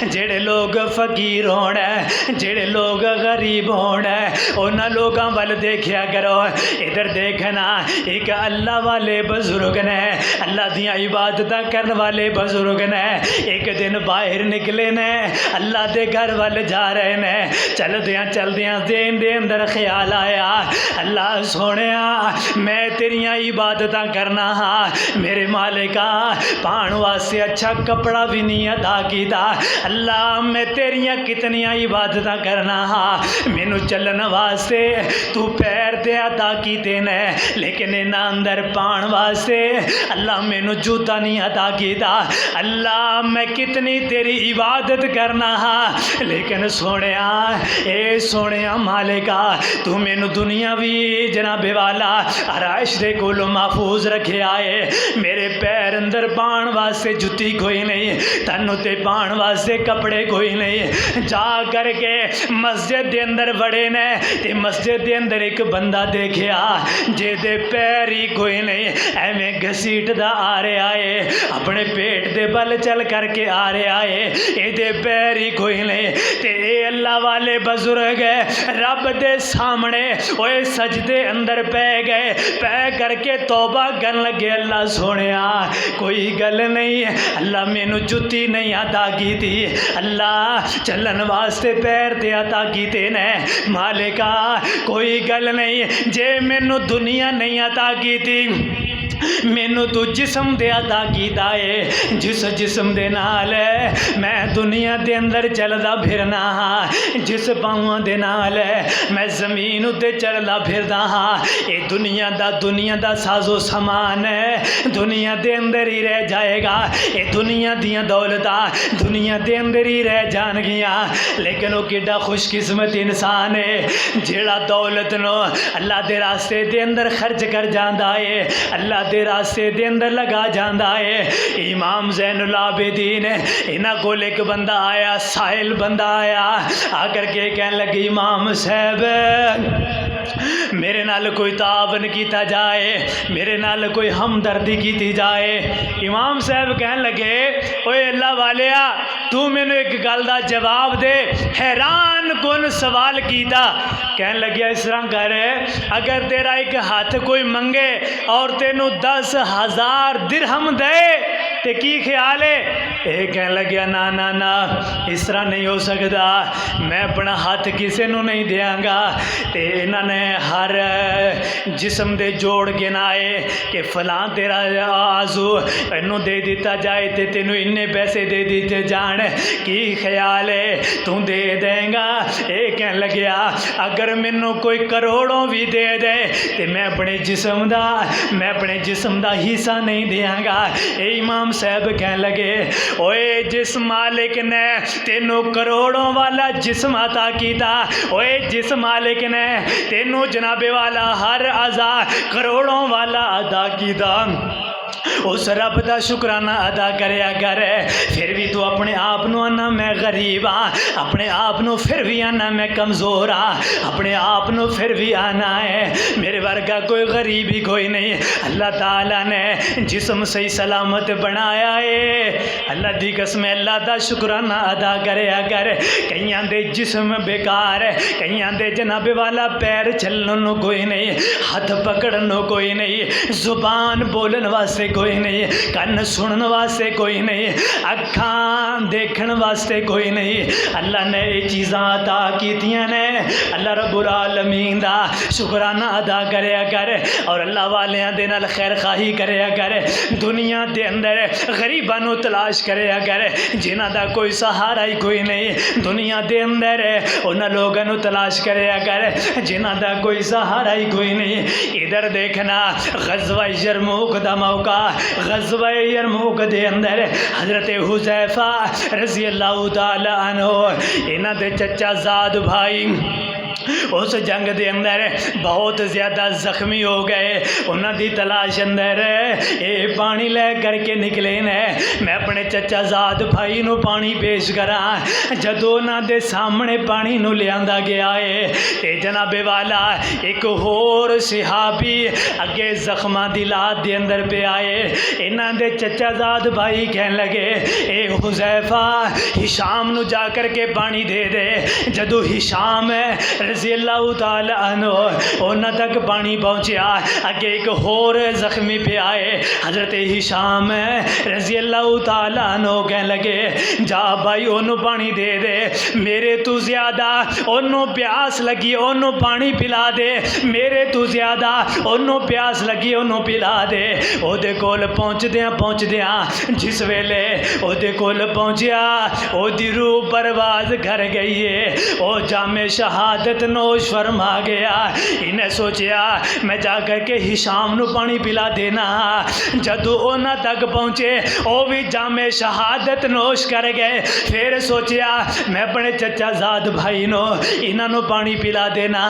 जेड़े लोग फकीर होना, जेड़े लोग गरीब होना, उन्होंने लोगों वाल देखिया करो। इधर देखना, एक अल्लाह वाले बुजुर्ग ने, अल्लाह दियाँ इबादत करने वाले बुजुर्ग ने एक दिन बाहर निकले ने, अल्लाह के घर वाल जा रहे ने। चलदियाँ चलदियाँ दिन दे अंदर ख्याल आया, अल्लाह सोने मैं तेरियां इबादत करना हाँ, मेरे मालिका पान वास्ते अच्छा कपड़ा भी नहीं अदा किया। अल्लाह मैं तेरियां कितनियां इबादत करना हाँ, मैनू चलन वास्ते तू पैर दे अदा कीते ने, लेकिन इन्हां अंदर पान वास्ते अल्लाह मैनू जूता नहीं अदा किया। अल्लाह मैं कितनी तेरी इबादत करना हाँ, लेकिन सोने ए सोने मालिका तू मैनू दुनिया भी जनाबे वाला अराइश दे कोलों महफूज रखे आए, मेरे पैर अंदर पान वास्ते जुत्ती कोई नहीं, तन्नू ते पान वास्ते कपड़े कोई नहीं। जा करके मस्जिद दे अंदर बड़े ने, ते मस्जिद दे अंदर एक बंदा देखिया जेदे पैर ही कोई नहीं, एवें घसीटदा आ रहा है, अपने पेट दे बल चल करके आ रहा है, एदे पैर ही कोई नहीं। ते ए अल्लाह वाले बुजुर्ग रब दे सामने ओए सजदे अंदर पै गए, पै करके तौबा कर लगे, अल्लाह सोने कोई गल नहीं, अल्लाह मैनू जुत्ती नहीं अदा की थी, अल्लाह चलन वास्ते पैर ते अदा कीते ने, मालिका कोई गल नहीं, जे मैनू दुनिया नहीं अदा की थी मैनू तू जिस्म दे अदा कीता है, जिस जिस्म दे नाल मैं दुनिया दे अंदर चलदा फिरना हाँ, जिस पाँवां दे नाल मैं जमीन उत्ते चलदा फिरदा हाँ, ये दुनिया दा साजो समान है दुनिया दे अंदर ही रह जाएगा, ये दुनिया दियां दौलतां दुनिया दे अंदर ही रह जानगियां। लेकिन वो किड्डा खुशकिस्मत इंसान है जेड़ा दौलत नो अल्लाह दे रास्ते दे अंदर खर्च कर जांदा है, अल्लाह दे रास्ते दे अंदर लगा जांदा है। इमाम ज़ैनुल आबिदीन इन्हां कोल एक बंदा आया, साहिल बंदा आया, आकर के कहने लगे इमाम साहब मेरे नाल कोई तावन किया जाए, मेरे नाल कोई हमदर्दी की जाए। इमाम साहब कहने लगे ओए अल्लाह वालिया तू मैनू एक गल का जवाब दे, हैरान कुन सवाल किया। कहने लगे इस तरह कर, अगर तेरा एक हाथ कोई मंगे और तेनू 10,000 दिरहम दे ते की ख्याल है? ये कहने लगे ना ना ना इस तरह नहीं हो सकता, मैं अपना हाथ किसी को नहीं देंगा। तो इन्होंने हर जिस्म दे जोड़ गिनाए कि फलां तेरा आजू इनू दे दिता जाए तो तेनू इन्ने पैसे दे दिते जान, की ख्याल है तू दे देंगा? ये कहने लग्या अगर मैनू कोई करोड़ों भी दे दे तो मैं अपने जिस्म दा हिस्सा नहीं देंगा। ये इमाम साहब कहने लगे ओए जिस मालिक ने तेनू करोड़ों वाला जिस्म अता कीता, ओए जिस मालिक ने तेनू जनाबे वाला हर अज़ा करोड़ों वाला अदा कीता, उस रब का शुक्राना अदा करया कर। फिर भी तू अपने आप को आना मैं गरीब हाँ, अपने आप को फिर भी आना मैं कमज़ोर हाँ, अपने आप को फिर भी आना है मेरे वर्गा कोई गरीब ही कोई नहीं। अल्लाह ताला ने जिस्म सही सलामत बनाया है, अल्लाह दी कसम अल्लाह का शुक्राना अदा करया कर। कईयां दे जिस्म बेकार है, कईयां दे जनाबे वाला पैर चलन कोई नहीं, हाथ पकड़न कोई नहीं, जुबान बोलन वास्ते कोई नहीं, कन्न सुनने वास्ते कोई नहीं, अखां देखने वास्ते कोई नहीं। अल्लाह ने ये चीज़ां अता कीतियां ने, अल्लाह रब्बुल आलमीन दा शुक्राना अदा करया कर और अल्लाह वालियां दे नाल खैर खाही करया कर। दुनिया के अंदर गरीबां नूं तलाश करया कर जिन्हां दा कोई सहारा ही कोई नहीं, दुनिया के अंदर उन्हां लोगां नूं तलाश करया कर जिन्हां दा कोई सहारा ही कोई नहीं। इधर देखना ग़ज़वा यरमूक दा मौका, ग़ज़वा यरमूक दे अंदर हज़रत हुज़ैफ़ा रज़ी अल्लाह तआला अन्हु इन्हां दे चचा ज़ाद भाई उस जंग के अंदर बहुत ज़्यादा जख्मी हो गए। उन्होंने तलाश अंदर ये पानी ले करके निकले ने। मैं अपने चचा जाद भाई नू पानी पेश करा। जदों उन्होंने सामने पानी नू लिया गया है तो जनाबे वाला एक होर सिहाबी अगे जख्मां दी लात दे अंदर पे आए। इन्हां दे चचा जाद भाई कहन लगे ए हुज़ैफा हिशाम नू जा करके पानी दे दे। जदों हिशाम रज़ी अल्लाह तआला अन्हु उन्हां तक पानी पहुँचा, अगे एक होर जख्मी पे आए। हज़रत हिशाम रज़ी अल्लाह तआला अन्हु कहन लगे जा भाई ओनू पानी दे दे, मेरे तू ज़्यादा ओनू प्यास लगी ओनू पानी पिला दे, मेरे तू ज़्यादा ओनू प्यास लगी ओनू पिला दे। ओदे कोल पहुँचदियाँ जिस वेले ओदे कोल पहुँचा ओदी रूह परवाज कर गई है। ओ जामे शहादत नोश फरमा गया। इन्हें सोचा मैं जा करके हिशाम नू पानी पिला देना। जदों उन्हां तक पहुँचे वो भी जामे शहादत नोश कर गए। फिर सोचा मैं अपने चचा जाद भाई नो इन्हों पानी पिला देना।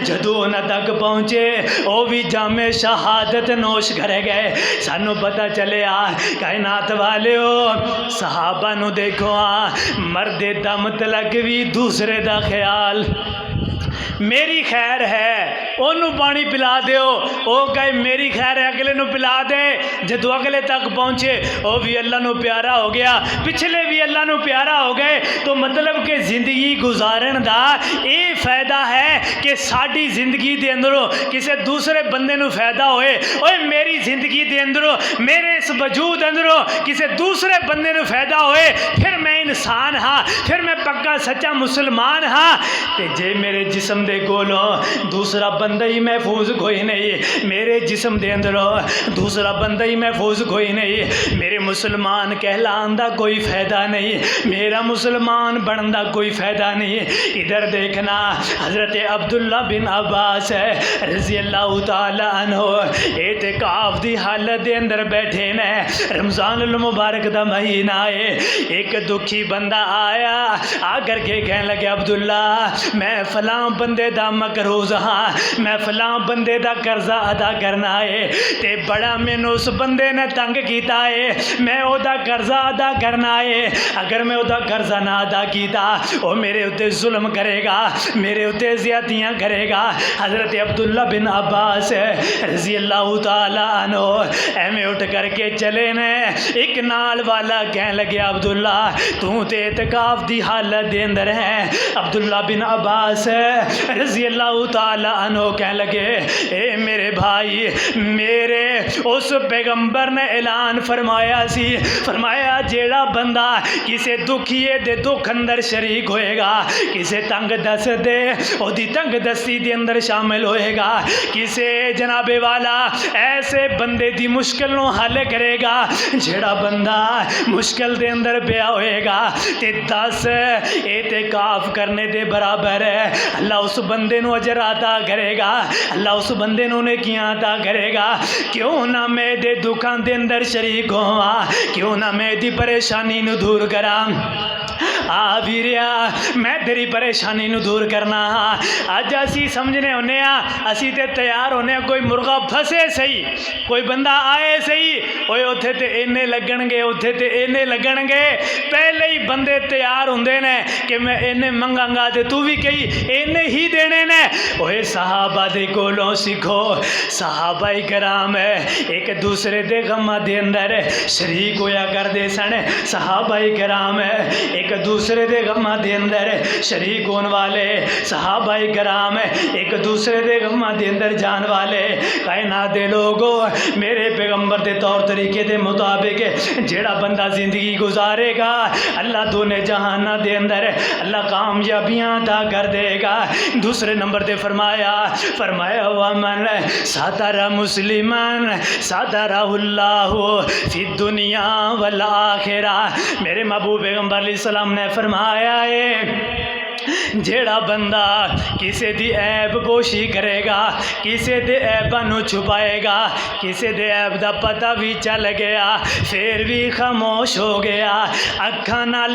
जदों उन्हां तक पहुँचे वो भी जामे शहादत नोश कर गए। सानू पता चलिया कायनात वालिओ सहाबा नू देखो मरदे दम तलक भी दूसरे दा ख्याल मेरी खैर है ओनू पानी पिला दो। वो कहे मेरी खैर है अगले नू पिला दे। जदों अगले तक पहुँचे वो भी अल्लाह नू प्यारा हो गया, पिछले भी अल्लाह नू प्यारा हो गए। तो मतलब कि जिंदगी गुजारन दा ये फायदा है कि साड़ी जिंदगी दे अंदरों किसी दूसरे बंदे नू फायदा होए। ओए मेरी जिंदगी दे अंदरों मेरे इस वजूद अंदरों किसी दूसरे बंदे नू फायदा होए, फिर मैं इंसान हाँ, फिर मैं पक्का सच्चा मुसलमान हाँ। ते जे मेरे जिस्म दे कोलों दूसरा बंदा ही महफूज कोई नहीं, मेरे जिस्म दे अंदरों दूसरा बंदा ही महफूज कोई नहीं, मेरे मुसलमान कहलान दा कोई फ़ायदा नहीं, मेरा मुसलमान बनने का कोई फ़ायदा नहीं। इधर देखना हज़रत अब्दुल्ला बिन अब्बास रज़ी अल्लाह तआला अन्हु एतिकाफ़ दी हालत दे अंदर बैठे ने। रमज़ान मुबारक दा महीना है। एक दुखी बंदा आया आकर के कहने लगे अब्दुल्ला मैं फलां बंदे दा मकरूज़ हाँ, मैं फलां बंदे दा कर्जा अदा करना है ते बड़ा मैनू उस बंदे ने तंग किया है, मैं ओदा कर्जा अदा करना है। अगर मैं ओदा कर्जा ना अदा किया वो मेरे उत्ते जुल्म करेगा, मेरे उत्ते ज़्यादतियाँ करेगा। हज़रत अब्दुल्ला बिन अब्बास रज़ी अल्लाह तआला अन्हु एवें उठ करके चले ने। एक नाल वाला कहने लगे अब्दुल्ला तू ते एतिकाफ़ दी हालत दे अंदर है। अब्दुल्ला बिन अब्बास रज़ी अल्लाह तआला अन्हु कहने लगे ए मेरे भाई मेरे उस पैगंबर ने ऐलान फरमाया सी, फरमाया जेड़ा बंदा किसी दुखिए दे दुख अंदर शरीक होएगा, किसी तंग दस दे ओदी तंग दस्ती दे अंदर शामिल होएगा, किसी जनाबे वाला ऐसे बंदे दी मुश्किल नू हल करेगा, जेड़ा बंदा मुश्किल दे अंदर पिया होएगा ते 10 एतिकाफ़ करने दे बराबर है। अल्लाह उस बंदे नू अजर अता करेगा, अल्लाह उस बंदे नू नेकियां अता करेगा। क्यों ना मैं दे दुखां दे अंदर शरीक होवा, क्यों ना मैं दी परेशानी नू दूर करा। आ वीरिया मैं तेरी परेशानी नू दूर करना हाँ। अज असी समझने होने असी ते तैयार होने कोई मुर्गा फसे सही, कोई बंदा आए सही, ओए उत्थे ते इन्ने लगणगे उत्थे ते इन्ने लगणगे, पहले ही बंदे तैयार होंदे ने कि मैं इन्ने मंगांगा ते तू भी कही इन्ने ही देने ने। ओए सहाबा दे कोलों सीखो, सहाबाई कराम एक दूसरे दे गमां दे अंदर शरीक होया करदे सन। सहाबाई कराम एक दूसरे दे गमां दे अंदर शरीक होने वाले, सहाबाई कराम एक दूसरे दे गमां दे अंदर जान वाले। कायनात दे लोगो मेरे पैगंबर दे तौर तरीके दे मुताबिक जेड़ा बंदा जिंदगी गुजारेगा अल्लाह दोने जहाना दे अंदर अल्लाह कामयाबियां अता कर देगा। दूसरे नंबर पे फरमाया वमन सातरा मुस्लिमन सातराहुल्लाहु फी दुनिया वल आखिरा। मेरे महबूब पैगंबर अलैहिस्सलाम ने फरमाया है जेड़ा बंदा किसी दी ऐब पोशी करेगा, किसी दे ऐबां नू छुपाएगा, किसी दे ऐब दा पता भी चल गया फिर भी खामोश हो गया, अखां नाल